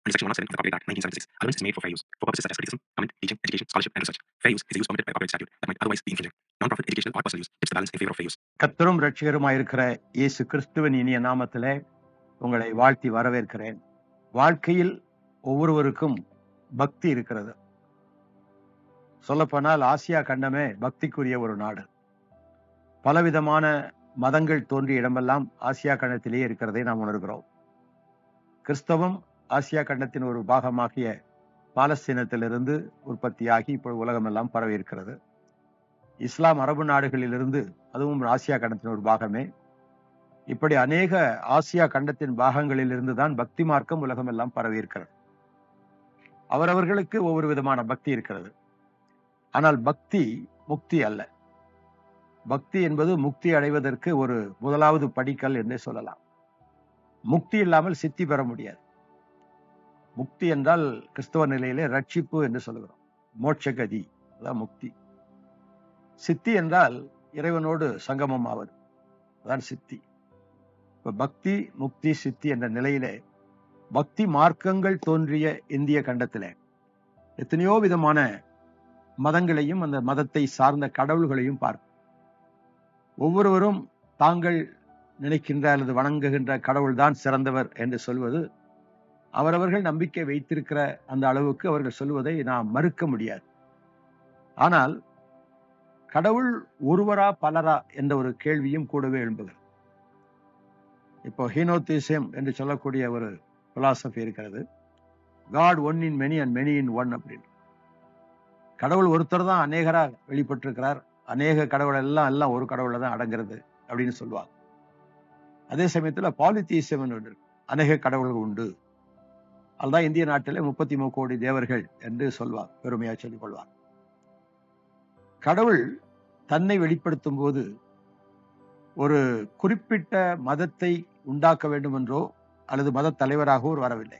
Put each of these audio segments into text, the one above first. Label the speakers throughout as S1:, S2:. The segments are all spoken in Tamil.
S1: Under Section 107 of the Copyright Act, 1976, allowance is made for fair use, for purposes such as criticism, comment, teaching, education, scholarship, and research. Fair use is the use permitted by copyright statute that might otherwise be infringing. Non-profit, educational, or personal use tips the balance in favor of fair use.
S2: கர்த்தரும் இரட்சகருமாயிருக்கிற இயேசு கிறிஸ்துவின் இனிய நாமத்திலே உங்களை வாழ்த்தி வரவேற்கிறேன். வாழ்க்கையில் ஒவ்வொருவருக்கும் பக்தி இருக்கிறது. சொல்லப்போனால் ஆசியா கண்டமே பக்திக்குரிய ஒரு நாடு. பலவிதமான மதங்கள் தோன்றிய இடமெல்லாம் ஆசியா கண்டத்திலேயே இருக்கிறதை நாம் உணர்கிறோம். கிறிஸ்தவம் ஆசியா கண்டத்தின் ஒரு பாகமாகிய பாலஸ்தீனத்திலிருந்து உற்பத்தியாகி இப்பொழுது உலகமெல்லாம் பரவி இருக்கிறது. இஸ்லாம் அரபு நாடுகளிலிருந்து, அதுவும் ஆசியா கண்டத்தின் ஒரு பாகமே. இப்படி அநேக ஆசியா கண்டத்தின் பாகங்களிலிருந்து தான் பக்தி மார்க்கம் உலகமெல்லாம் பரவி இருக்கிறது. அவரவர்களுக்கு ஒவ்வொரு விதமான பக்தி இருக்கிறது. ஆனால் பக்தி முக்தி அல்ல. பக்தி என்பது முக்தி அடைவதற்கு ஒரு முதலாவது படிக்கல் என்றே சொல்லலாம். முக்தி இல்லாமல் சித்தி பெற முடியாது. முக்தி என்றால் கிறிஸ்தவ நிலையிலே ரட்சிப்பு என்று சொல்லுகிறோம். மோட்சகதி, அதான் முக்தி. சித்தி என்றால் இறைவனோடு சங்கமம் ஆவது, அதான் சித்தி. இப்ப பக்தி, முக்தி, சித்தி என்ற நிலையிலே பக்தி மார்க்கங்கள் தோன்றிய இந்திய கண்டத்திலே எத்தனையோ விதமான மதங்களையும் அந்த மதத்தை சார்ந்த கடவுள்களையும் பார்க்கும். ஒவ்வொருவரும் தாங்கள் நினைக்கின்ற அல்லது வணங்குகின்ற கடவுள்தான் சிறந்தவர் என்று சொல்வது அவரவர்கள் நம்பிக்கை வைத்திருக்கிற அந்த அளவுக்கு அவர்கள் சொல்வதை நாம் மறுக்க முடியாது. ஆனால் கடவுள் ஒருவரா பலரா என்ற ஒரு கேள்வியும் கூடவே எழும்புகிறது. இப்போ ஹீனோதிசம் என்று சொல்லக்கூடிய ஒரு பிலாசபி இருக்கிறது. God one in many and many in one அப்படின்னு. கடவுள் ஒருத்தர் தான் அநேகரா வெளிப்பட்டிருக்கிறார், அநேக கடவுள் எல்லாம் ஒரு கடவுளை தான் அடங்கிறது அப்படின்னு சொல்லுவாங்க. அதே சமயத்துல பாலிதீசம் என்று அநேக கடவுள்கள் உண்டு. அதுதான் இந்திய நாட்டிலே 33 கோடி தேவர்கள் என்று சொல்வார், பெருமையா சொல்லிக் கொள்வார். கடவுள் தன்னை வெளிப்படுத்தும் போது ஒரு குறிப்பிட்ட மதத்தை உண்டாக்க வேண்டும் என்றோ அல்லது மத தலைவராகவோ வரவில்லை.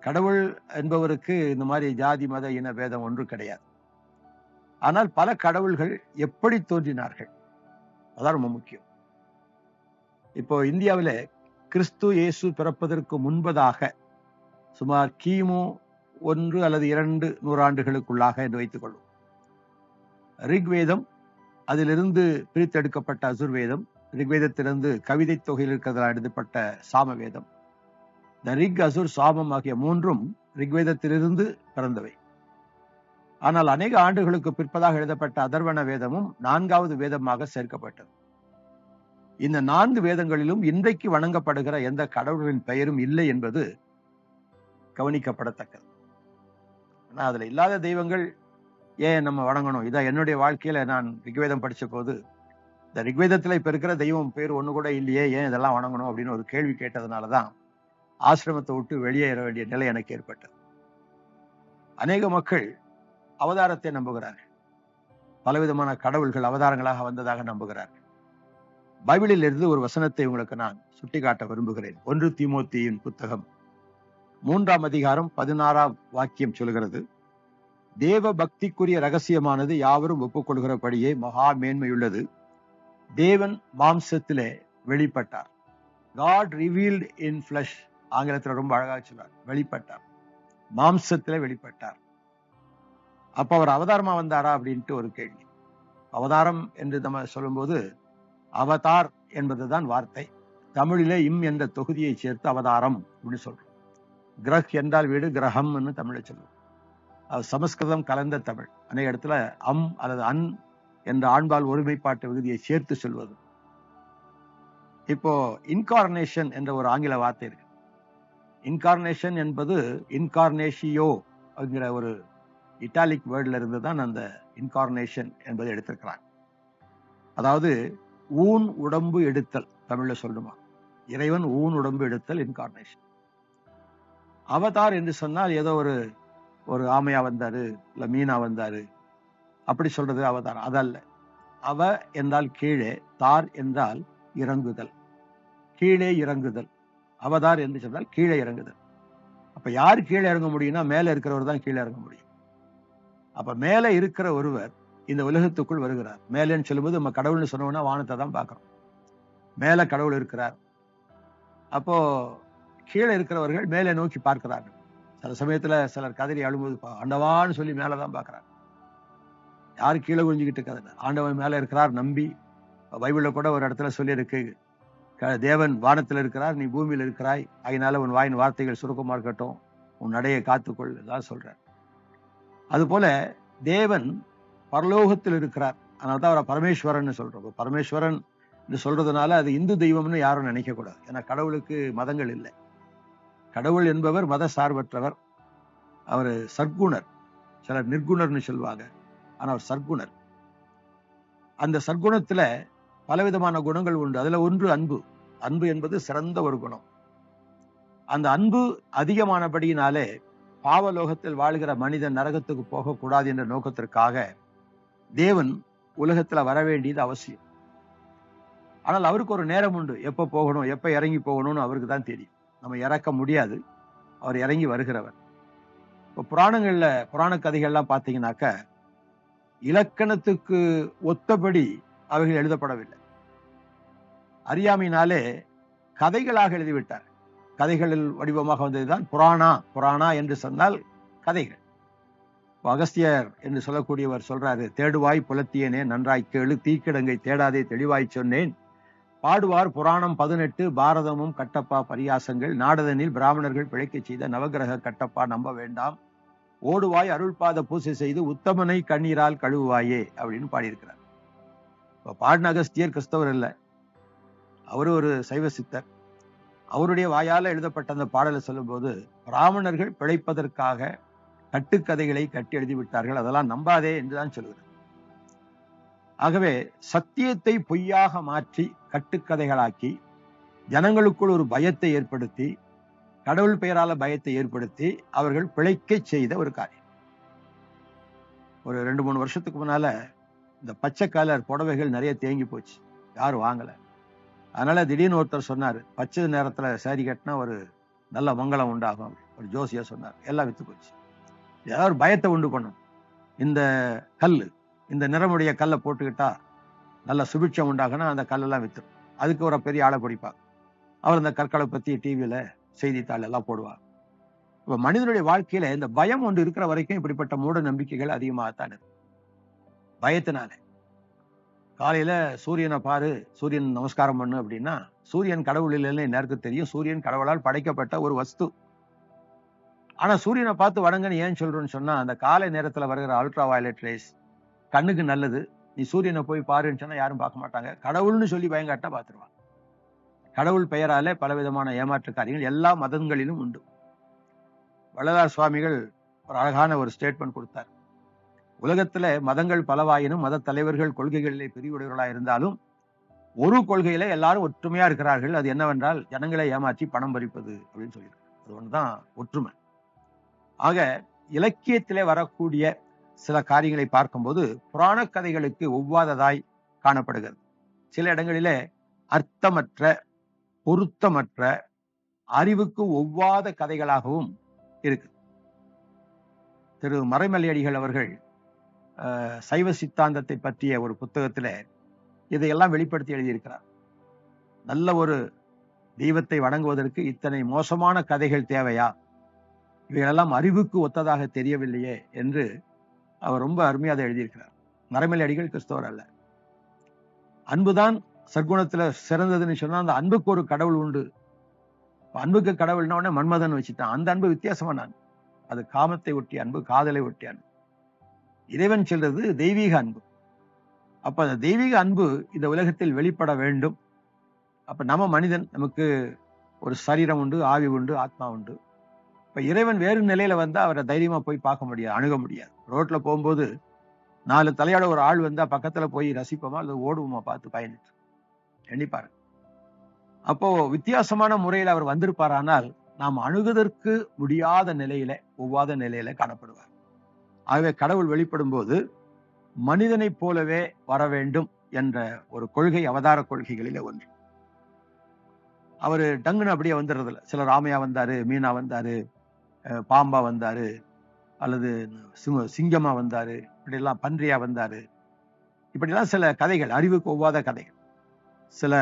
S2: கடவுள் என்பவருக்கு இந்த மாதிரி ஜாதி மத இன பேதம் ஒன்று கிடையாது. ஆனால் பல கடவுள்கள் எப்படி தோன்றினார்கள், அதான் ரொம்ப முக்கியம். இப்போ இந்தியாவில கிறிஸ்து இயேசு பிறப்பதற்கு முன்பதாக சுமார் கிமு 1 அல்லது 2 நூறாண்டுகளுக்குள்ளாக என்று வைத்துக் கொள்வோம். ரிக்வேதம், அதிலிருந்து பிரித்தெடுக்கப்பட்ட அசுர்வேதம், ரிக்வேதத்திலிருந்து கவிதை தொகையில் இருக்கிறதால் எழுதப்பட்ட சாமவேதம், இந்த ரிக், அசுர், சாமம் ஆகிய மூன்றும் ரிக்வேதத்திலிருந்து பிறந்தவை. ஆனால் அநேக ஆண்டுகளுக்கு பிற்பதாக எழுதப்பட்ட அதர்வண வேதமும் 4வது வேதமாக சேர்க்கப்பட்டது. இந்த 4 வேதங்களிலும் இன்றைக்கு வணங்கப்படுகிற எந்த கடவுள்களின் பெயரும் இல்லை என்பது கவனிக்கப்படத்தக்கது. ஆனா அதுல இல்லாத தெய்வங்கள் ஏன் நம்ம வணங்கணும்? இதான் என்னுடைய வாழ்க்கையில நான் ரிக்வேதம் படிச்ச போது, இந்த ரிக்வேதத்துல இப்ப இருக்கிற தெய்வம் பேர் ஒண்ணு கூட இல்லையே, ஏன் இதெல்லாம் வணங்கணும் அப்படின்னு ஒரு கேள்வி கேட்டதுனாலதான் ஆசிரமத்தை விட்டு வெளியேற வேண்டிய நிலை எனக்கு ஏற்பட்டது. அநேக மக்கள் அவதாரத்தை நம்புகிறார்கள். பலவிதமான கடவுள்கள் அவதாரங்களாக வந்ததாக நம்புகிறார்கள். பைபிளில் இருந்து ஒரு வசனத்தை உங்களுக்கு நான் சுட்டிக்காட்ட விரும்புகிறேன். 1 தீமோத்தேயுவின் புத்தகம் 3ஆம் அதிகாரம் 16ஆம் வாக்கியம் சொல்கிறது, தேவ பக்திக்குரிய ரகசியமானது யாவரும் ஒப்புக்கொள்கிறபடியே மகா மேன்மையுள்ளது. தேவன் மாம்சத்திலே வெளிப்பட்டார். காட் ரிவீல்ட் இன் ஃபிளஷ், ஆங்கிலத்தில் ரொம்ப அழகா சொல்றார், வெளிப்பட்டார், மாம்சத்திலே வெளிப்பட்டார். அப்ப அவர் அவதாரமா வந்தாரா அப்படின்ட்டு ஒரு கேள்வி. அவதாரம் என்று நம்ம சொல்லும்போது அவதார் என்பதுதான் வார்த்தை. தமிழிலே இம் என்ற தொகுதியை சேர்த்து அவதாரம் அப்படின்னு சொல்றோம். கிரக் என்றால் வீடு, கிரகம்னு தமிழை சொல்லுவோம். அது சமஸ்கிருதம் கலந்த தமிழ். அநேக இடத்துல அம் அல்லது அன் என்ற ஆண்பால் ஒருமைப்பாட்டு விகுதியை சேர்த்து சொல்வது. இப்போ இன்கார்னேஷன் என்ற ஒரு ஆங்கில வார்த்தை இருக்கு. இன்கார்னேஷன் என்பது இன்கார்னேஷியோ என்கிற ஒரு இட்டாலிக் வேர்ட்ல இருந்து தான் அந்த இன்கார்னேஷன் என்பதை எடுத்திருக்கிறாங்க. அதாவது ஊன் உடம்பு எடுத்தல், தமிழ்ல சொல்லணுமா, இறைவன் ஊன் உடம்பு எடுத்தல் இன்கார்னேஷன். அவதார் என்று சொன்னால் ஏதோ ஒரு ஆமையா வந்தாரு, இல்ல மீனா வந்தாரு அப்படி சொல்றது அவதாரம். அதல்ல. அவ என்றால் கீழே, தார் என்றால் இறங்குதல், கீழே இறங்குதல். அவதார் என்று சொன்னால் கீழே இறங்குதல். அப்ப யார் கீழே இறங்க முடியும்னா மேல இருக்கிறவர் தான் கீழே இறங்க முடியும். அப்ப மேல இருக்கிற ஒருவர் இந்த உலகத்துக்குள் வருகிறார். மேலேன்னு சொல்லும்போது நம்ம கடவுள்னு சொன்னோம்னா வானத்தை தான் பார்க்கிறோம். மேல கடவுள் இருக்கிறார். அப்போ கீழே இருக்கிறவர்கள் மேலே நோக்கி பார்க்கிறார்கள். சில சமயத்துல சிலர் கதறி அழும்போது ஆண்டவான்னு சொல்லி மேலதான் பார்க்கிறாங்க. யாரு கீழே குனிஞ்சுக்கிட்டு இருக்காது, ஆண்டவன் மேல இருக்கிறார் நம்பி. பைபிள்ல கூட ஒரு இடத்துல சொல்லி இருக்கு, தேவன் வானத்தில் இருக்கிறார், நீ பூமியில் இருக்கிறாய், அதனால உன் வாயின் வார்த்தைகள் சுருக்கமா இருக்கட்டும், உன் நடையை காத்துக்கொள் எல்லாம் சொல்றார். அது போல தேவன் பரலோகத்தில் இருக்கிறார், அதனால்தான் அவரை பரமேஸ்வரன் சொல்றோம். பரமேஸ்வரன் என்று சொல்றதுனால அது இந்து தெய்வம்னு யாரும் நினைக்க கூடாது. ஏன்னா கடவுளுக்கு மதங்கள் இல்லை. கடவுள் என்பவர் மத சார்பற்றவர். அவர் சர்க்குணர். சிலர் நிர்குணர்னு சொல்லுவாங்க, ஆனா அவர் சர்க்குணர். அந்த சர்க்குணத்துல பலவிதமான குணங்கள் உண்டு. அதுல ஒன்று அன்பு. அன்பு என்பது சிறந்த ஒரு குணம். அந்த அன்பு அதிகமானபடியினாலே பாவலோகத்தில் வாழ்கிற மனிதன் நரகத்துக்கு போகக்கூடாது என்ற நோக்கத்திற்காக தேவன் உலகத்துல வர வேண்டியது அவசியம். ஆனால் அவருக்கு ஒரு நேரம் உண்டு, எப்ப போகணும், எப்ப இறங்கி போகணும்னு அவருக்கு தான் தெரியும். நம்ம இறக்க முடியாது, அவர் இறங்கி வருகிறவர். இப்போ புராண கதைகள்லாம் பார்த்தீங்கன்னாக்க இலக்கணத்துக்கு ஒத்தபடி அவைகள் எழுதப்படவில்லை. அறியாமையினாலே கதைகளாக எழுதிவிட்டார். கதைகளில் வடிவமாக வந்ததுதான் புராணா என்று சொன்னால் கதைகள். அகஸ்தியர் என்று சொல்லக்கூடியவர் சொல்றாரு, தேடுவாய் புலத்தியனே நன்றாய் கேளு, தீக்கிடங்கை தேடாதே தெளிவாய் சொன்னேன், பாடுவார் புராணம் 18 பாரதமும் கட்டப்பா பரியாசங்கள், நாடதனில் பிராமணர்கள் பிழைக்க செய்த நவகிரக கட்டப்பா நம்ப வேண்டாம், ஓடுவாய் அருள்பாத பூசை செய்து உத்தமனை கண்ணீரால் கழுவுவாயே அப்படின்னு பாடியிருக்கிறார். இப்ப பாடின அகஸ்தியர் கிறிஸ்தவர் இல்லை, அவரு ஒரு சைவ சித்தர். அவருடைய வாயால எழுதப்பட்ட அந்த பாடலை சொல்லும் போது, பிராமணர்கள் பிழைப்பதற்காக கட்டுக்கதைகளை கட்டி எழுதிவிட்டார்கள், அதெல்லாம் நம்பாதே என்றுதான் சொல்கிறார். ஆகவே சத்தியத்தை பொய்யாக மாற்றி கட்டுக்கதைகளாக்கி ஜனங்களுக்குள் ஒரு பயத்தை ஏற்படுத்தி, கடவுள் பெயரால பயத்தை ஏற்படுத்தி அவர்கள் பிழைக்க செய்த ஒரு காரியம். ஒரு 2-3 வருஷத்துக்கு முன்னால இந்த பச்சை கலர் புடவைகள் நிறைய தேங்கி போச்சு, யாரும் வாங்கல. அதனால திடீர்னு ஒருத்தர் சொன்னாரு, பச்சை நேரத்துல சாரி கட்டினா ஒரு நல்ல மங்களம் உண்டாகும், ஒரு ஜோசியா சொன்னார். எல்லாம் வித்து போச்சு. ஏதாவது ஒரு பயத்தை உண்டு பண்ணும். இந்த கல்லு, இந்த நிறமுடைய கல்லை போட்டுக்கிட்டா நல்ல சுபிட்சம் உண்டாகுனா அந்த கல்லெல்லாம் வித்துரும். அதுக்கு ஒரு பெரிய ஆளை பிடிப்பாங்க. அவர் இந்த கற்களை பத்தி டிவியில செய்தித்தாள் எல்லாம் போடுவார். இப்ப மனிதனுடைய வாழ்க்கையில இந்த பயம் ஒன்று இருக்கிற வரைக்கும் இப்படிப்பட்ட மூட நம்பிக்கைகள் அதிகமாகத்தான் இருக்கு. பயத்தினால காலையில சூரியனை பாரு, சூரியன் நமஸ்காரம் பண்ணு அப்படின்னா, சூரியன் கடவுள் இல்லைன்னு எல்லாருக்கும் தெரியும். சூரியன் கடவுளால் படைக்கப்பட்ட ஒரு வஸ்து. ஆனா சூரியனை பார்த்து வணங்கன்னு ஏன் சொல்றோம்னு சொன்னா, அந்த காலை நேரத்துல வருகிற அல்ட்ரா வயலட் ரேஸ் கண்ணுக்கு நல்லது. நீ சூரியனை போய் பாருன்னு சொன்னா யாரும் பார்க்க மாட்டாங்க. கடவுள்னு சொல்லி பயங்காட்டா பார்த்துருவாங்க. கடவுள் பெயராலே பலவிதமான ஏமாற்று காரியங்கள் எல்லா மதங்களிலும் உண்டு. வள்ளலார் சுவாமிகள் ஒரு அழகான ஒரு ஸ்டேட்மெண்ட் கொடுத்தார். உலகத்துல மதங்கள் பலவாயினும் மத தலைவர்கள் கொள்கைகளிலே பிரிவுடையவர்களாக இருந்தாலும் ஒரு கொள்கையில எல்லாரும் ஒற்றுமையா இருக்கிறார்கள். அது என்னவென்றால் ஜனங்களை ஏமாற்றி பணம் பறிப்பது அப்படின்னு சொல்லியிருக்காரு. அது ஒண்ணுதான் ஒற்றுமை. ஆக இலக்கியத்திலே வரக்கூடிய சில காரியங்களை பார்க்கும்போது புராண கதைகளுக்கு ஒவ்வாததாய் காணப்படுகிறது. சில இடங்களிலே அர்த்தமற்ற, பொருத்தமற்ற, அறிவுக்கு ஒவ்வாத கதைகளாகவும் இருக்கு. திரு மறைமலையடிகள் அவர்கள் சைவ சித்தாந்தத்தை பற்றிய ஒரு புத்தகத்துல இதையெல்லாம் வெளிப்படுத்தி எழுதியிருக்கிறார். நல்ல ஒரு தெய்வத்தை வணங்குவதற்கு இத்தனை மோசமான கதைகள் தேவையா, இவைகளெல்லாம் அறிவுக்கு ஒத்ததாக தெரியவில்லையே என்று அவர் ரொம்ப அருமையாக அதை எழுதியிருக்கிறார். மறைமலையடிகள் கிறிஸ்தவர் அல்ல. அன்புதான் சற்குணத்துல சிறந்ததுன்னு சொன்னா, அந்த அன்புக்கு ஒரு கடவுள் உண்டு. அன்புக்கு கடவுள்னா உடனே மன்மதன் வச்சுட்டான். அந்த அன்பு வித்தியாசமான அன்பு. அது காமத்தை ஒட்டிய அன்பு, காதலை ஒட்டிய அன்பு. இறைவன் சொல்றது தெய்வீக அன்பு. அப்ப அந்த தெய்வீக அன்பு இந்த உலகத்தில் வெளிப்பட வேண்டும். அப்ப நம்ம மனிதன், நமக்கு ஒரு சரீரம் உண்டு, ஆவி உண்டு, ஆத்மா உண்டு. இப்ப இறைவன் வேறு நிலையில வந்தா அவரை தைரியமா போய் பார்க்க முடியாது, அணுக முடியாது. ரோட்ல போகும்போது 4 தலையோட ஒரு ஆள் வந்தா பக்கத்துல போய் ரசிப்போமா அல்லது ஓடுவோமா பார்த்து பயந்துட்டு எண்ணிப்பாரு. அப்போ வித்தியாசமான முறையில் அவர் வந்திருப்பாரானால் நாம் அணுகுவதற்கு முடியாத நிலையில, ஒவ்வாத நிலையில காணப்படுவார். ஆகவே கடவுள் வெளிப்படும் போது மனிதனை போலவே வர வேண்டும் என்ற ஒரு கொள்கை அவதார கொள்கைகளில ஒன்று. அவரு டங்குன்னு அப்படியே வந்துடுறதில்ல. சில ராமையா வந்தாரு, மீனா வந்தாரு, பாம்பா வந்தாரு, அல்லது சிங்கமா வந்தாரு, இப்படியெல்லாம் பன்றியா வந்தாரு, இப்படிலாம் சில கதைகள், அறிவுக்கு ஒவ்வாத கதைகள். சில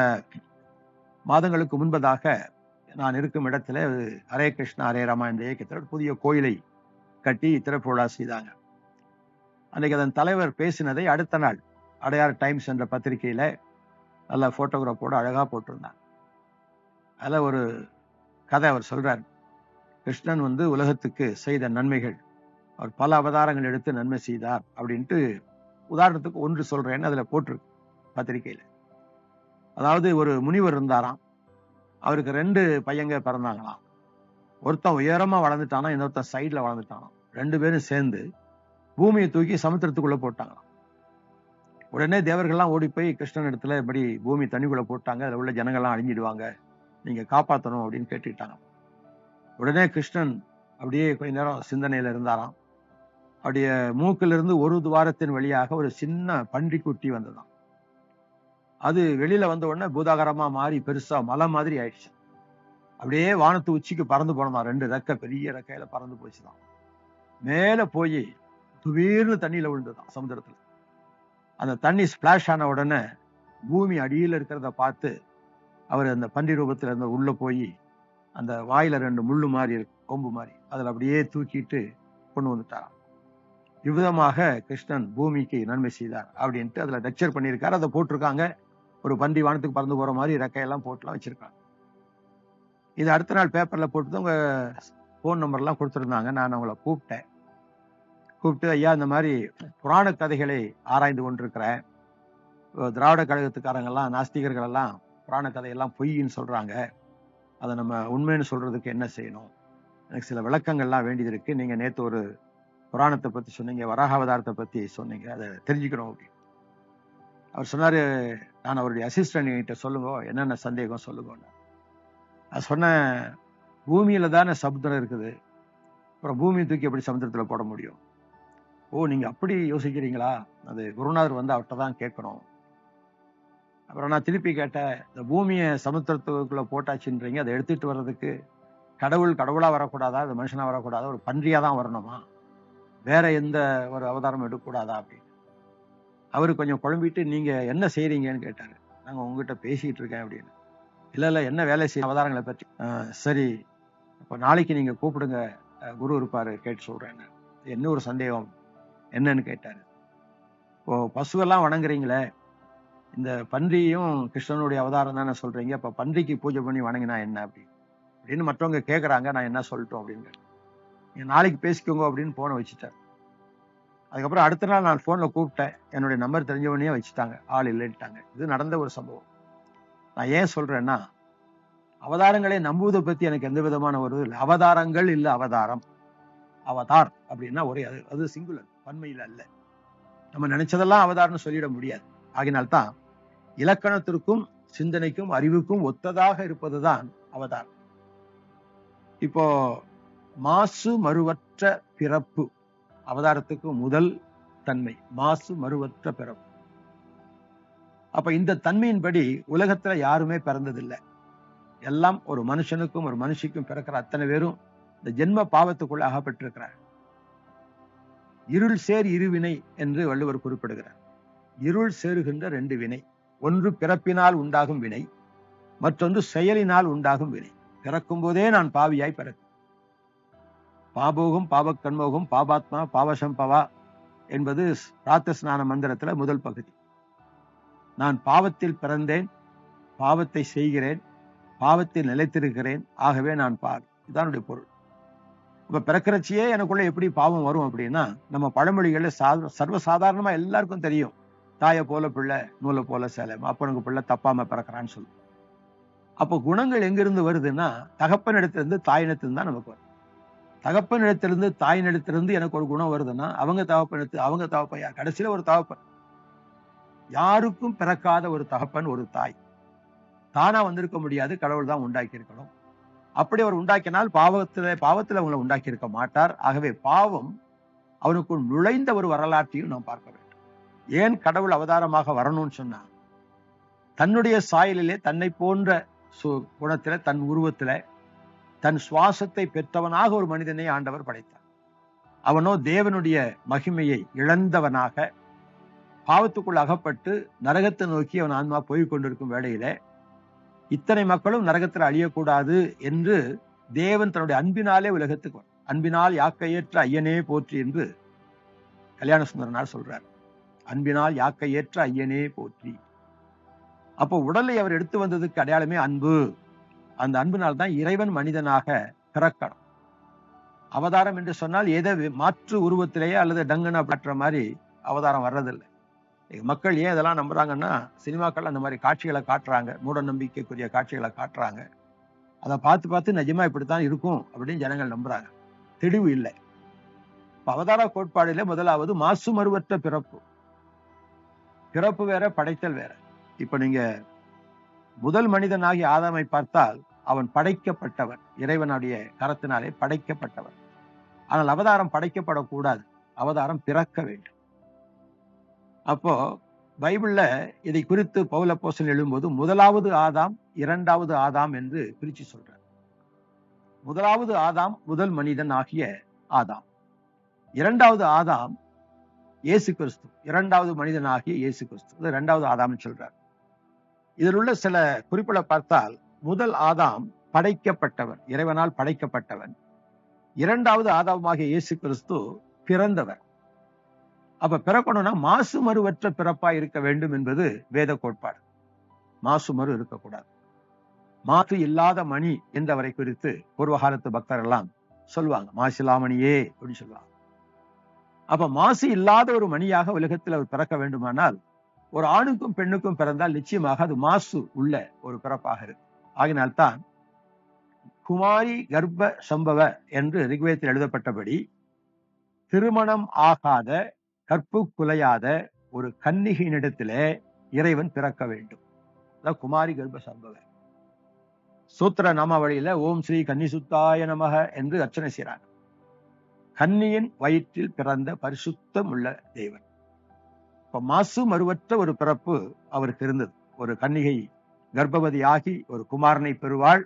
S2: மாதங்களுக்கு முன்பதாக நான் இருக்கும் இடத்துல ஹரே கிருஷ்ணா ஹரே ராமா என்ற இயக்கத்தில் ஒரு புதிய கோயிலை கட்டி திறப்பு விழா செய்தாங்க. அன்னைக்கு அதன் தலைவர் பேசினதை அடுத்த நாள் அடையார் டைம்ஸ் என்ற பத்திரிகையில நல்ல போட்டோகிராஃபோட அழகா போட்டிருந்தாங்க. அதுல ஒரு கதை அவர் சொல்றார். கிருஷ்ணன் உலகத்துக்கு செய்த நன்மைகள், அவர் பல அவதாரங்கள் எடுத்து நன்மை செய்தார் அப்படின்ட்டு உதாரணத்துக்கு ஒன்று சொல்றேன்னு அதுல போட்டிருக்கு பத்திரிகையில. அதாவது ஒரு முனிவர் இருந்தாராம். அவருக்கு 2 பையங்க பிறந்தாங்களாம். ஒருத்தன் உயரமா வளர்ந்துட்டானா, இன்னொருத்தன் சைட்ல வளர்ந்துட்டானாம். 2 பேரும் சேர்ந்து பூமியை தூக்கி சமுத்திரத்துக்குள்ள போட்டாங்களாம். உடனே தேவர்கள்லாம் ஓடி போய் கிருஷ்ணன் இடத்துல இப்படி பூமி தண்ணிக்குள்ள போட்டாங்க, அதுல உள்ள ஜனங்கள்லாம் அழிஞ்சிடுவாங்க, நீங்க காப்பாற்றணும் அப்படின்னு கேட்டுக்கிட்டாங்க. உடனே கிருஷ்ணன் அப்படியே கொஞ்ச நேரம் சிந்தனையில இருந்தாராம். அவருடைய மூக்கிலிருந்து ஒரு துவாரத்தின் வழியாக ஒரு சின்ன பன்றிக்குட்டி வந்ததாம். அது வெளியில வந்த உடனே பூதாகரமா மாறி பெருசா மலை மாதிரி ஆயிடுச்சு. அப்படியே வானத்து உச்சிக்கு பறந்து போனதான். 2 ரெக்கை, பெரிய ரெக்கையில பறந்து போச்சுதான். மேல போய் துவீர்னு தண்ணியில விழுந்துதான் சமுத்திரத்துல. அந்த தண்ணி ஸ்பிளாஷ் ஆன உடனே பூமி அடியில இருக்கிறத பார்த்து அவர் அந்த பன்றி ரூபத்துல இருந்த உள்ள போய் அந்த வாயில 2 முள்ளு மாதிரி இருக்கு, கொம்பு மாதிரி, அதுல அப்படியே தூக்கிட்டு கொண்டு வந்துட்டாராம். இவ்விதமாக கிருஷ்ணன் பூமிக்கு நன்மை செய்தார் அப்படின்ட்டு அதுல லெக்சர் பண்ணியிருக்காரு. அதை போட்டிருக்காங்க. ஒரு பன்றி வானத்துக்கு பறந்து போற மாதிரி ரெக்கையெல்லாம் போட்டுலாம் வச்சிருக்காங்க. இது அடுத்த நாள் பேப்பர்ல போட்டு உங்க போன் நம்பர் எல்லாம் கொடுத்துருந்தாங்க. நான் அவங்கள கூப்பிட்டு ஐயா, இந்த மாதிரி புராண கதைகளை ஆராய்ந்து கொண்டிருக்கிறேன். திராவிட கழகத்துக்காரங்க எல்லாம், நாஸ்திகர்கள் எல்லாம் புராண கதையெல்லாம் பொய்ன்னு சொல்றாங்க. அதை நம்ம உண்மைன்னு சொல்றதுக்கு என்ன செய்யணும்? எனக்கு சில விளக்கங்கள்லாம் வேண்டியது இருக்கு. நீங்க நேத்து ஒரு புராணத்தை பத்தி சொன்னீங்க, வராகாவதாரத்தை பத்தி சொன்னீங்க, அதை தெரிஞ்சுக்கணும் அப்படின்னு. அவர் சொன்னாரு, நான் அவருடைய அசிஸ்டன்ட் கிட்ட சொல்லுங்க, என்னென்ன சந்தேகம் சொல்லுங்க. நான் சொன்னேன், பூமியில தானே சமுத்திரம் இருக்குது, அப்புறம் பூமியை தூக்கி எப்படி சமுத்திரத்துல போட முடியும்? ஓ, நீங்க அப்படி யோசிக்கிறீங்களா? அது குருநாதர் அவர்கிட்ட தான் கேட்கணும். அப்புறம் நான் திருப்பி கேட்டேன், இந்த பூமியை சமுத்திரத்துக்குள்ள போட்டாச்சுன்றீங்க, அதை எடுத்துட்டு வர்றதுக்கு கடவுளா வரக்கூடாதா, அது மனுஷனா வரக்கூடாதா, ஒரு பன்றியா தான் வரணுமா, வேற எந்த ஒரு அவதாரம் எடுக்கக்கூடாதா அப்படின்னு. அவரு கொஞ்சம் குழம்பிட்டு, நீங்க என்ன செய்யறீங்கன்னு கேட்டாரு. நாங்க உங்ககிட்ட பேசிட்டு இருக்கேன் அப்படின்னு. இல்ல என்ன வேலை செய்ய அவதாரங்களை பற்றி. சரி, இப்போ நாளைக்கு நீங்க கூப்பிடுங்க, குரு இருப்பாரு, கேட்டு சொல்றேன். என்ன ஒரு சந்தேகம் என்னன்னு கேட்டாரு. இப்போ பசுவெல்லாம் வணங்குறீங்களே, இந்த பன்றியும் கிருஷ்ணனுடைய அவதாரம் தானே சொல்றீங்க, அப்ப பன்றிக்கு பூஜை பண்ணி வணங்கினா என்ன அப்படின்னு மற்றவங்க கேட்கறாங்க. நான் என்ன சொல்லட்டும் அப்படின்னு. நீங்க நாளைக்கு பேசிக்கோங்க அப்படின்னு போனை வச்சுட்டார். அதுக்கப்புறம் அடுத்த நாள் நான் போன்ல கூப்பிட்டேன். என்னுடைய நம்பர் தெரிஞ்சவனையே வச்சுட்டாங்க, ஆள் இல்லைன்ட்டாங்க. இது நடந்த ஒரு சம்பவம். நான் ஏன் சொல்றேன்னா, அவதாரங்களை நம்புவதை பத்தி எனக்கு எந்த விதமான ஒரு இல்லை. அவதாரங்கள் இல்ல, அவதாரம். அவதார் அப்படின்னா ஒரே, அது சிங்குலர், பன்மையில அல்ல. நம்ம நினைச்சதெல்லாம் அவதாரம்னு சொல்லிட முடியாது. ஆகினால்தான் இலக்கணத்திற்கும் சிந்தனைக்கும் அறிவுக்கும் ஒத்ததாக இருப்பதுதான் அவதாரம். இப்போ மாசு மறுவற்ற பிறப்பு அவதாரத்துக்கு முதல் தன்மை, மாசு மறுவற்ற பிறப்பு. அப்ப இந்த தன்மையின்படி உலகத்துல யாருமே பிறந்ததில்லை. எல்லாம் ஒரு மனுஷனுக்கும் ஒரு மனுஷிக்கும் பிறக்கிற அத்தனை பேரும் இந்த ஜென்ம பாவத்துக்குள்ள அகப்பட்டிருக்கிறார். இருள் சேர் இருவினை என்று வள்ளுவர் குறிப்பிடுகிறார். இருள் சேருகின்ற 2 வினை, ஒன்று பிறப்பினால் உண்டாகும் வினை, மற்றொன்று செயலினால் உண்டாகும் வினை. பிறக்கும் போதே நான் பாவியாய் பிறக்கும். பாபோகம் பாவக்கண்மோகம் பாபாத்மா பாவசம்பவா என்பது பிராத்த ஸ்நான மந்திரத்துல முதல் பகுதி. நான் பாவத்தில் பிறந்தேன், பாவத்தை செய்கிறேன், பாவத்தில் நிலைத்திருக்கிறேன், ஆகவே நான் பாவி. இதுதான் பொருள். இப்ப பிறக்கிறச்சியே எனக்குள்ள எப்படி பாவம் வரும் அப்படின்னா, நம்ம பழமொழிகள்ல சர்வசாதாரணமா எல்லாருக்கும் தெரியும். தாயை போல பிள்ளை, நூலை போல சேலை, அப்பனுக்கு பிள்ளை தப்பாம பிறக்கிறான்னு சொல்லு. அப்போ குணங்கள் எங்கிருந்து வருதுன்னா, தகப்பன் இடத்திலிருந்து தாயினத்திலிருந்து தான் நமக்கு வரும். தகப்பன் இடத்திலிருந்து தாயின் இடத்திலிருந்து எனக்கு ஒரு குணம் வருதுன்னா, அவங்க தகப்பன் யார்? கடைசியில ஒரு தகப்பன். யாருக்கும் பிறக்காத ஒரு தகப்பன், ஒரு தாய். தானா வந்திருக்க முடியாது, கடவுள் தான் உண்டாக்கி இருக்கணும். அப்படி அவர் உண்டாக்கினால் பாவத்துல அவங்களை உண்டாக்கி இருக்க மாட்டார். ஆகவே பாவம் அவனுக்குள் நுழைந்த ஒரு வரலாற்றையும் நாம் பார்க்க வேண்டும். ஏன் கடவுள் அவதாரமாக வரணும்னு சொன்னா, தன்னுடைய சாயலிலே தன்னை போன்ற குணத்தில, தன் உருவத்தில, தன் சுவாசத்தை பெற்றவனாக ஒரு மனிதனை ஆண்டவர் படைத்தார். அவனோ தேவனுடைய மகிமையை இழந்தவனாக பாவத்துக்குள் அகப்பட்டு நரகத்தை நோக்கி அவன் ஆன்மா போய் கொண்டிருக்கும் வேளையிலே இத்தனை மக்களும் நரகத்தில் அழியக்கூடாது என்று தேவன் தன்னுடைய அன்பினாலே உலகத்துக்கு அன்பினால் யாக்கையேற்ற ஐயனே போற்றி என்று கல்யாண சுந்தரனார் சொல்றார். அன்பினால் யாக்கையேற்ற ஐயனே போற்றி. அப்போ உடலை அவர் எடுத்து வந்ததுக்கு அடையாளமே அன்பு. அந்த அன்பினால் தான் இறைவன் மனிதனாக பிறக்கணும். அவதாரம் என்று சொன்னால் ஏதோ மாற்று உருவத்திலேயே அல்லது டங்குன்னு பற்ற மாதிரி அவதாரம் வர்றதில்லை. மக்கள் ஏன் இதெல்லாம் நம்புறாங்கன்னா, சினிமாக்கள் அந்த மாதிரி காட்சிகளை காட்டுறாங்க, மூட நம்பிக்கைக்குரிய காட்சிகளை காட்டுறாங்க. அதை பார்த்து பார்த்து நிஜமா இப்படித்தான் இருக்கும் அப்படின்னு ஜனங்கள் நம்புறாங்க. தெளிவு இல்லை. அவதார கோட்பாடில முதலாவது மாசு மறுவற்ற பிறப்பு. பிறப்பு வேற, படைத்தல் வேற. இப்ப நீங்க முதல் மனிதனாகி ஆதாமை பார்த்தால் அவன் படைக்கப்பட்டவன், இறைவனுடைய கரத்தினாலே படைக்கப்பட்டவன். ஆனால் அவதாரம் படைக்கப்படக்கூடாது, அவதாரம் பிறக்க வேண்டும். அப்போ பைபிள்ல இதை குறித்து பவுல் அப்போஸ்தலன் எழுதும்போது முதலாவது ஆதாம், இரண்டாவது ஆதாம் என்று பிரிச்சு சொல்றார். முதலாவது ஆதாம் முதல் மனிதன் ஆகிய ஆதாம். இரண்டாவது ஆதாம் இயேசு கிறிஸ்து, இரண்டாவது மனிதன் ஆகிய இயேசு கிறிஸ்து. இரண்டாவது ஆதாம் சொல்றார். இதில் உள்ள சில குறிப்புகளை பார்த்தால் முதல் ஆதாம் படைக்கப்பட்டவன், இறைவனால் படைக்கப்பட்டவன். இரண்டாவது ஆதாமாகிய இயேசு கிறிஸ்து பிறந்தவர். அப்ப பிறக்கணும்னா மாசு மறுவற்ற பிறப்பா இருக்க வேண்டும் என்பது வேத கோட்பாடு. மாசு மறு இருக்கக்கூடாது. மாசு இல்லாத மணி என்றவரை குறித்து பூர்வகாலத்து பக்தர் எல்லாம் சொல்லுவாங்க, மாசிலாமணியே அப்படின்னு சொல்லுவாங்க. அப்ப மாசு இல்லாத ஒரு மணியாக உலகத்தில் அவர் பிறக்க வேண்டுமானால் ஒரு ஆணுக்கும் பெண்ணுக்கும் பிறந்தால் நிச்சயமாக அது மாசு உள்ள ஒரு பிறப்பாக இருக்கு. ஆகினால்தான் குமாரி கர்ப்ப சம்பவ என்று ரிக்வேதத்தில் எழுதப்பட்டபடி திருமணம் ஆகாத, கற்பு குலையாத ஒரு கன்னிகையினிடத்திலே இறைவன் பிறக்க வேண்டும். அதான் குமாரி கர்ப்ப சம்பவ. சூத்திர நாமாவளியில ஓம் ஸ்ரீ கன்னிசுத்தாய நமக என்று அர்ச்சனை செய்கிறார். கன்னியின் வயிற்றில் பிறந்த பரிசுத்தம் உள்ள தேவன். இப்ப மாசு மறுவற்ற ஒரு பிறப்பு அவருக்கு இருந்தது. ஒரு கன்னிகை கர்ப்பவதி ஆகி ஒரு குமாரனை பெறுவாள்.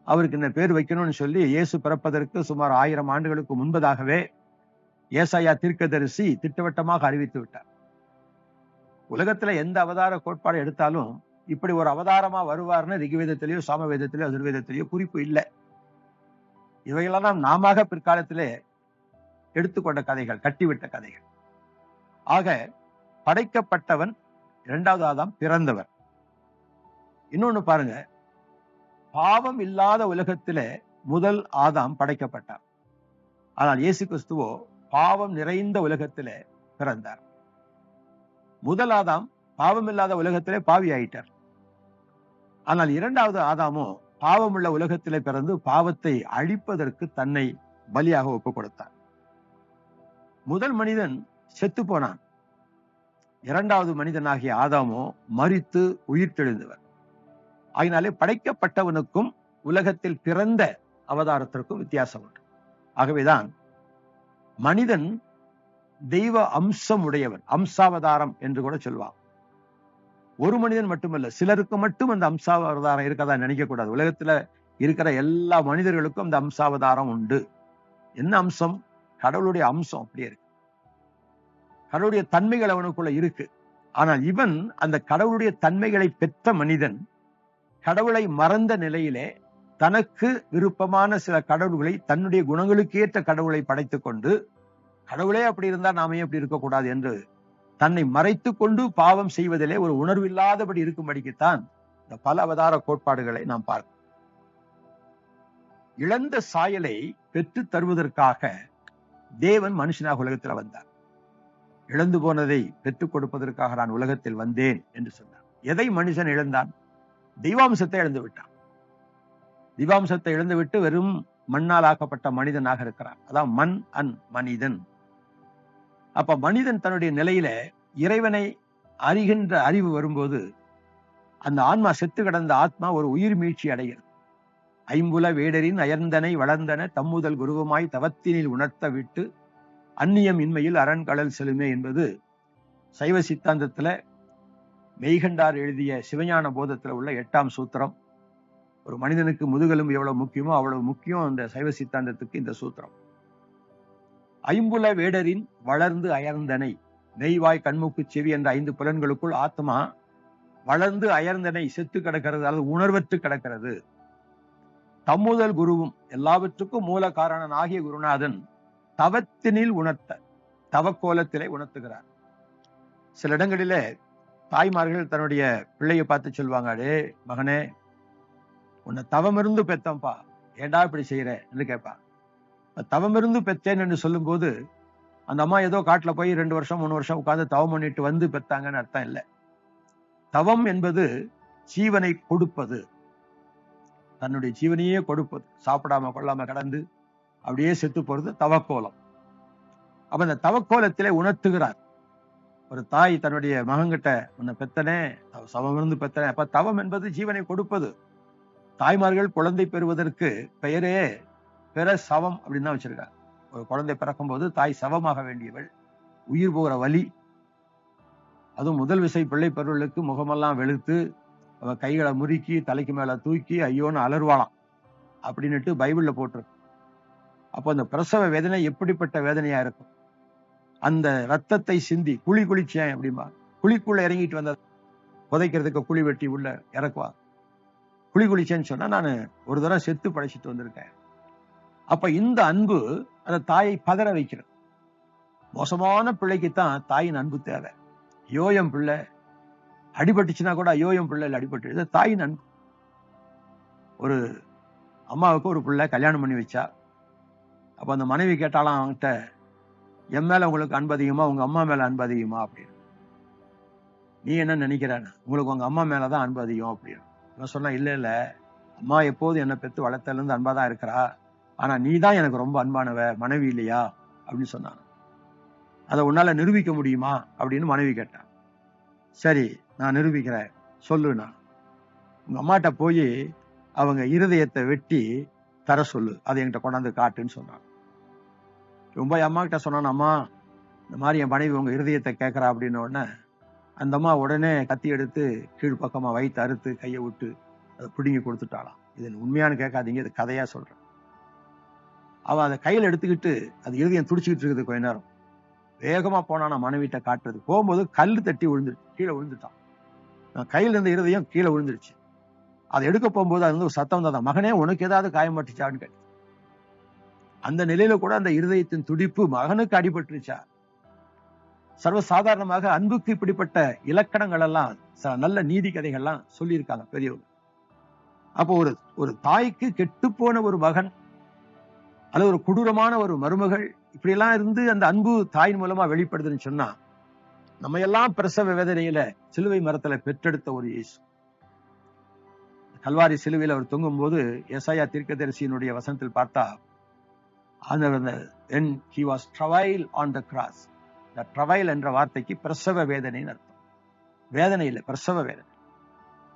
S2: அவருக்கு இந்த பேர் வைக்கணும்னு சொல்லி இயேசு பிறப்பதற்கு சுமார் 1000 ஆண்டுகளுக்கு முன்பதாகவே ஏசாயா தீர்க்கதரிசி திட்டவட்டமாக அறிவித்து விட்டார். உலகத்துல எந்த அவதார கோட்பாடு எடுத்தாலும் இப்படி ஒரு அவதாரமா வருவார்னு ரிக்வேதத்திலேயோ சாமவேதத்திலேயோ எதிர்வேதத்திலேயோ குறிப்பு இல்லை. இவைகளெல்லாம் நாம பிற்காலத்திலே எடுத்துக்கொண்ட கதைகள், கட்டிவிட்ட கதைகள். ஆக படைக்கப்பட்டவன் இரண்டாவது ஆதாம் பிறந்தவர். இன்னொன்னு பாருங்க, பாவம் இல்லாத உலகத்திலே முதல் ஆதாம் படைக்கப்பட்டார். ஆனால் இயேசு கிறிஸ்துவோ பாவம் நிறைந்த உலகத்திலே பிறந்தார். முதல் ஆதாம் பாவம் இல்லாத உலகத்திலே பாவி ஆயிட்டார். ஆனால் இரண்டாவது ஆதாமோ பாவம் உள்ள உலகத்திலே பிறந்து பாவத்தை அழிப்பதற்கு தன்னை பலியாக ஒப்புக் கொடுத்தார். முதல் மனிதன் செத்து போனான். இரண்டாவது மனிதனாகிய ஆதாமோ மரித்து உயிர் தெழுந்தவர். ஆகினாலே படைக்கப்பட்டவனுக்கும் உலகத்தில் பிறந்த அவதாரத்திற்கும் வித்தியாசம் உண்டு. ஆகவேதான் மனிதன் தெய்வ அம்சம் உடையவன், அம்சாவதாரம் என்று கூட சொல்வான். ஒரு மனிதன் மட்டுமல்ல, சிலருக்கு மட்டும் அந்த அம்சாவதாரம் இருக்கதா நினைக்க கூடாது. உலகத்துல இருக்கிற எல்லா மனிதர்களுக்கும் அந்த அம்சாவதாரம் உண்டு. என்ன அம்சம்? கடவுளுடைய அம்சம் அப்படியே இருக்கு. கடவுளுடைய தன்மைகள் அவனுக்குள்ள இருக்கு. ஆனால் இவன் அந்த கடவுளுடைய தன்மைகளை பெற்ற மனிதன் கடவுளை மறந்த நிலையிலே தனக்கு விருப்பமான சில கடவுள்களை, தன்னுடைய குணங்களுக்கு ஏற்ற கடவுளை படைத்துக் கொண்டு, கடவுளே அப்படி இருந்தா நாமே அப்படி இருக்கக்கூடாது என்று தன்னை மறைத்து கொண்டு பாவம் செய்வதிலே ஒரு உணர்வில்லாதபடி இருக்கும்படிக்குத்தான் இந்த பல அவதார கோட்பாடுகளை நாம் பார்க்கிறோம். இழந்த சாயலை பெற்று தருவதற்காக தேவன் மனுஷனாக உலகத்தில் வந்தார். இழந்து போனதை பெற்றுக் கொடுப்பதற்காக நான் உலகத்தில் வந்தேன் என்று சொன்னார். எதை மனுஷன் இழந்தான்? தெய்வாம்சத்தை இழந்து விட்டான். தெய்வாம்சத்தை இழந்துவிட்டு வெறும் மண்ணால் ஆக்கப்பட்ட மனிதனாக இருக்கிறான். அதான் மண் அன் மனிதன். அப்ப மனிதன் தன்னுடைய நிலையில இறைவனை அறிகின்ற அறிவு வரும்போது அந்த ஆன்மா, செத்து கிடந்த ஆத்மா ஒரு உயிர் மீட்சி அடைகிறது. ஐம்புல வேடரின் அயர்ந்தனை வளர்ந்தன தம்முதல் குருவமாய் தவத்தினில் உணர்த்த விட்டு அந்நியம் இன்மையில் அரண்கடல் செலுமே என்பது சைவ சித்தாந்தத்துல மெய்கண்டார் எழுதிய சிவஞான போதத்துல உள்ள 8ஆம் சூத்திரம். ஒரு மனிதனுக்கு முதுகெலும்பு எவ்வளவு முக்கியமோ அவ்வளவு முக்கியம் அந்த சைவ சித்தாந்தத்துக்கு இந்த சூத்திரம். ஐம்புல வேடரின் வளர்ந்து அயர்ந்தனை, மெய்வாய் கண்மூக்கு செவி என்ற 5 புலன்களுக்குள் ஆத்மா வளர்ந்து அயர்ந்தனை செத்து கிடக்கிறது அல்லது உணர்வற்று கிடக்கிறது. தம்முதல் குருவும் எல்லாவற்றுக்கும் மூல காரணன் ஆகிய குருநாதன் தவத்தினில் உணர்த்த தவக்கோலத்திலே உணர்த்துகிறார். சில இடங்களிலே தாய்மார்கள் தன்னுடைய பிள்ளையை பார்த்து சொல்லுவாங்க, அடே மகனே, உன்னை தவமிருந்து பெத்தம்பா, ஏண்டா இப்படி செய்யற என்று கேட்பா. தவமிருந்து பெத்தேன் என்று சொல்லும் போது அந்த அம்மா ஏதோ காட்டுல போய் 2 வருஷம் 3 வருஷம் உட்கார்ந்து தவம் பண்ணிட்டு வந்து பெத்தாங்கன்னு அர்த்தம் இல்லை. தவம் என்பது ஜீவனை கொடுப்பது, தன்னுடைய ஜீவனையே கொடுப்பது, சாப்பிடாம கொள்ளாம கடந்து அப்படியே செத்து போறது தவக்கோலம். அப்ப இந்த தவக்கோலத்திலே உணர்த்துகிறார். ஒரு தாய் தன்னுடைய மகன்கிட்ட, உன்னை பெத்தனே, சவம் இருந்து பெத்தனே. அப்ப தவம் என்பது ஜீவனை கொடுப்பது. தாய்மார்கள் குழந்தை பெறுவதற்கு பெயரே பிற சவம் அப்படின்னு தான் வச்சிருக்காங்க. ஒரு குழந்தை பிறக்கும் போது தாய் சவமாக வேண்டியவள், உயிர் போகிற வலி. அதுவும் முதல் விசை பிள்ளை பெறுவர்களுக்கு முகமெல்லாம் வெளுத்து அவன் கைகளை முறுக்கி தலைக்கு மேல தூக்கி ஐயோன்னு அலறுவாளாம் அப்படின்னுட்டு பைபிள்ல போட்டிருக்கு. அப்போ அந்த பிரசவ வேதனை எப்படிப்பட்ட வேதனையா இருக்கும். அந்த ரத்தத்தை சிந்தி குளிச்சேன் அப்படிம்பா, குழிக்குள்ள இறங்கிட்டு வந்த புதைக்கிறதுக்கு குழி வெட்டி உள்ள இறக்குவா. குளிச்சேன்னு சொன்னா நான் ஒரு தடவை செத்து படைச்சிட்டு வந்திருக்கேன். அப்ப இந்த அன்பு அந்த தாயை பதற வைக்கிறது. மோசமான பிள்ளைக்குத்தான் தாயின் அன்பு தேவை. ஐயோயம் பிள்ளை அடிபட்டுச்சுன்னா கூட ஐயோயம் பிள்ளை அடிபட்டு, தாயின் அன்பு. ஒரு அம்மாவுக்கு ஒரு பிள்ளை கல்யாணம் பண்ணி வச்சா. அப்ப அந்த மனைவி கேட்டாலாம் அவன்கிட்ட, என் மேல உங்களுக்கு அன்பு அதிகமா உங்க அம்மா மேல அன்பு அதிகமா அப்படின்னு. நீ என்ன நினைக்கிறான்னு, உங்களுக்கு உங்க அம்மா மேலதான் அன்பு அதிகம் அப்படின்னு. நான் சொன்னா, இல்ல இல்ல, அம்மா எப்போதும் என்னை பெத்து வளர்த்தல இருந்து அன்பாதான் இருக்கிறா, ஆனா நீ தான் எனக்கு ரொம்ப அன்பானவ, மனைவி இல்லையா அப்படின்னு சொன்னான். அதை உன்னால நிரூபிக்க முடியுமா அப்படின்னு மனைவி கேட்டான். சரி, நான் நிரூபிக்கிறேன், சொல்லுண்ணா. உங்க அம்மாட்ட போய் அவங்க இருதயத்தை வெட்டி தர சொல்லு, அதை என்கிட்ட கொண்டாந்து காட்டுன்னு சொன்னான். ரொம்ப அம்மா கிட்ட சொன்னான், அம்மா இந்த மாதிரி என் மனைவி உங்க இருதயத்தை கேட்கறா அப்படின்னு உடனே அந்த அம்மா உடனே கத்தி எடுத்து கீழ்பக்கமா வயிற்று அறுத்து கையை விட்டு அதை பிடுங்கி கொடுத்துட்டாளாம். இது உண்மையானு கேட்காதீங்க, இது கதையா சொல்றேன். அவன் அதை கையில எடுத்துக்கிட்டு அது இருதயம் துடிச்சுக்கிட்டு இருக்குது. கொஞ்ச நேரம் வேகமா போனான் மனைவிட்ட காட்டுறது. போகும்போது கல்லு தட்டி விழுந்துருச்சு, கீழே விழுந்துட்டான். கையில இருந்த இருதயம் கீழே விழுந்துருச்சு. அதை எடுக்க போகும்போது அது வந்து ஒரு சத்தம் தான், மகனே உனக்கு ஏதாவது காயம்பட்டுச்சான்னு கேட்டு. அந்த நிலையில கூட அந்த இருதயத்தின் துடிப்பு மகனுக்கு அடிபட்டுருச்சா. சர்வசாதாரணமாக அன்புக்கு இப்படிப்பட்ட இலக்கணங்கள் எல்லாம் நல்ல நீதி கதைகள்லாம் சொல்லியிருக்காங்க பெரியவங்க. அப்போ ஒரு தாய்க்கு கெட்டு போன ஒரு மகன் அல்லது ஒரு கொடூரமான ஒரு மருமகள் இப்படி எல்லாம் இருந்து அந்த அன்பு தாயின் மூலமா வெளிப்படுதுன்னு சொன்னா, நம்ம எல்லாம் பிரசவ வேதனையில சிலுவை மரத்துல பெற்றெடுத்த ஒரு இயேசு. கல்வாரி சிலுவையில் அவர் தொங்கும் போது ஏசாயா தீர்க்கதரிசியினுடைய வசனத்தில் பார்த்தா, when he was travail on the cross, the travail என்ற வார்த்தைக்கு பிரசவ வேதனைன்னு அர்த்தம். வேதனை இல்லை, பிரசவ வேதனை.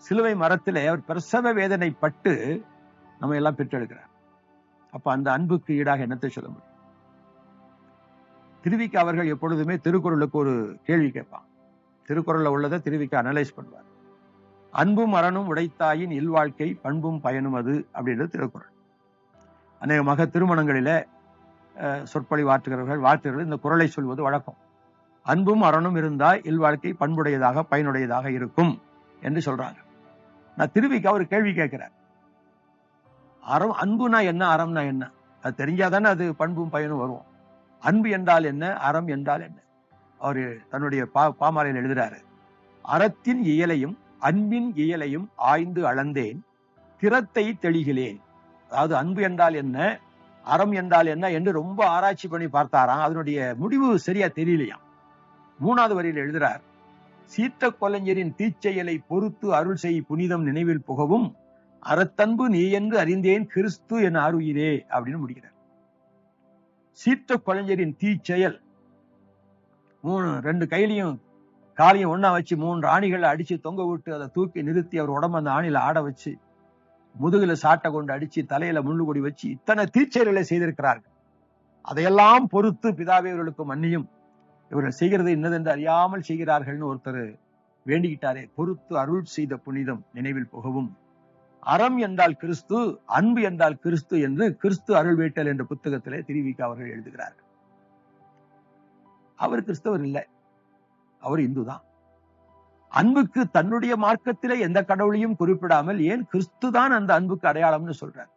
S2: சிலுவை மரத்திலே அவர் பிரசவ வேதனை பட்டு நம்ம எல்லாம் பெற்றெடுக்கிறார். அப்ப அந்த அன்புக்கு ஈடாக என்னத்தை சொல்ல முடியும்? திருவிக்கு அவர்கள் எப்பொழுதுமே திருக்குறளுக்கு ஒரு கேள்வி கேட்பான். திருக்குறள்ல உள்ளதை திருவிக்கு அனலைஸ் பண்ணுவார். அன்பும் அறனும் உடைத்தாயின் இல்வாழ்க்கை பண்பும் பயனும் அது அப்படின்றது திருக்குறள். அநேகமாக திருமணங்களில சொற்பொழிவு வாழ்த்துகிறவர்கள் இந்த குறளை சொல்வது வழக்கம். அன்பும் அறனும் இருந்தால் இல்வாழ்க்கை பண்புடையதாக பயனுடையதாக இருக்கும் என்று சொல்றாங்க. நான் திருவிக்கு அவர் கேள்வி கேட்கிறார். அன்புனா என்ன, அறம்னா என்ன? அது தெரிஞ்சாதானே அது பண்பும் பயனும் வரும். அன்பு என்றால் என்ன, அறம் என்றால் என்ன? அவரு தன்னுடைய பாமாலையில் எழுதுறாரு, அறத்தின் இயலையும் அன்பின் இயலையும் ஆய்ந்து அளந்தேன், திறத்தை தெளிகிறேன். அதாவது அன்பு என்றால் என்ன, அறம் என்றால் என்ன என்று ரொம்ப ஆராய்ச்சி பண்ணி பார்த்தாராம். அதனுடைய முடிவு சரியா தெரியலையாம். 3வது வரியில் எழுதுறார், சீத்த கொலைஞரின் தீச்செயலை பொறுத்து அருள் செய் புனிதம் நினைவில் புகவும், அறத்தன்பு நீ என்று அறிந்தேன் கிறிஸ்து என் ஆருயிரே அப்படின்னு முடிக்கிறார். சீத்த கொலைஞரின் தீச்செயல், 2 கையிலையும் காலையும் ஒன்னா வச்சு 3 ஆணிகளை அடிச்சு தொங்க விட்டு அதை தூக்கி நிறுத்தி அவர் உடம்பு அந்த ஆணில ஆட வச்சு முதுகுல சாட்டை கொண்டு அடிச்சு தலையில முள்ளுகொடி வச்சு இத்தனை தீச்செயல்களை செய்திருக்கிறார்கள். அதையெல்லாம் பொறுத்து பிதாவே இவர்களுக்கு மன்னியும், இவர்கள் செய்கிறது இன்னதென்று அறியாமல் செய்கிறார்கள்னு ஒருத்தர் வேண்டிக்கிட்டாரே, பொறுத்து அருள் செய்த புனிதம் நினைவில் புகவும், அறம் என்றால் கிறிஸ்து, அன்பு என்றால் கிறிஸ்து என்று கிறிஸ்து அருள் வேட்டல் என்ற புத்தகத்திலே திருவிக்க அவர்கள் எழுதுகிறார்கள். அவர் கிறிஸ்தவர் இல்லை, அவர் இந்து தான். அன்புக்கு தன்னுடைய மார்க்கத்திலே எந்த கடவுளையும் குறிப்பிடாமல் ஏன் கிறிஸ்து தான் அந்த அன்புக்கு அடையாளம்னு சொல்றார்.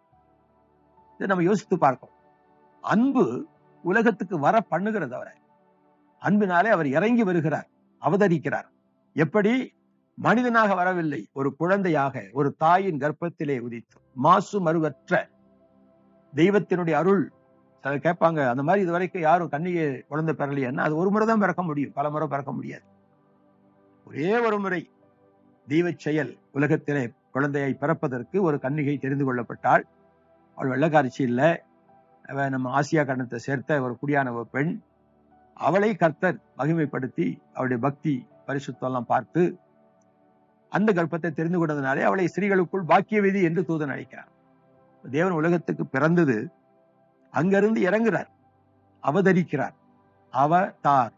S2: இதை நம்ம யோசித்து பார்க்கணும். அன்பு உலகத்துக்கு வர பண்ணுகிறது அவரை. அன்பினாலே அவர் இறங்கி வருகிறார், அவதரிக்கிறார். எப்படி? மனிதனாக வரவில்லை, ஒரு குழந்தையாக ஒரு தாயின் கர்ப்பத்திலே உதித்து மாசு மறுவற்ற தெய்வத்தினுடைய அருள். சிலர் கேட்பாங்க, அந்த மாதிரி இதுவரைக்கும் யாரும் கன்னிகை குழந்தை பெறலையேன்னா, அது ஒரு முறை தான் பிறக்க முடியும், பல முறை பிறக்க முடியாது. ஒரே ஒரு முறை தெய்வ செயல் உலகத்திலே குழந்தையை பிறப்பதற்கு ஒரு கன்னிகை தெரிந்து கொள்ளப்பட்டாள். அவள் வெள்ளக்காரிச்சி இல்ல, நம்ம ஆசியா கண்டத்தை சேர்த்த ஒரு குடியான ஒரு பெண். அவளை கர்த்தர் மகிமைப்படுத்தி அவளுடைய பக்தி பரிசுத்தம் எல்லாம் பார்த்து அந்த கர்ப்பத்தை தெரிந்து கொண்டதுனாலே அவளை ஸ்திரீகளுக்குள் பாக்கியவதி என்று தூதன் அழைக்கிறார். தேவன் உலகத்துக்கு பிறந்தது, அங்கிருந்து இறங்குறார், அவதரிக்கிறார். அவதார்,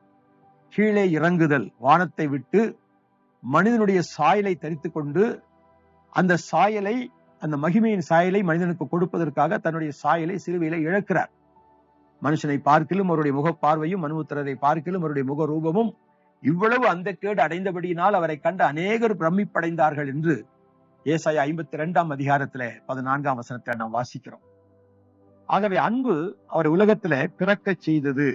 S2: கீழே இறங்குதல், வானத்தை விட்டு மனிதனுடைய சாயலை தரித்துக் கொண்டு அந்த சாயலை, அந்த மகிமையின் சாயலை மனிதனுக்கு கொடுப்பதற்காக தன்னுடைய சாயலை சிலுவையில இழக்கிறார். மனுஷனை பார்க்கிலும் அவருடைய முக பார்வையும் மனுபுத்திரரை பார்க்கிலும் அவருடைய முக ரூபமும் இவ்வளவு அந்த கேடு அடைந்தபடியினால் அவரை கண்டு அநேகர் பிரமிப்படைந்தார்கள் என்று ஏசாயா 52 அதிகாரத்திலே 14 வசனத்தை நாம் வாசிக்கிறோம். ஆகவே அன்பு அவர் உலகத்திலே பிறக்க செய்தது.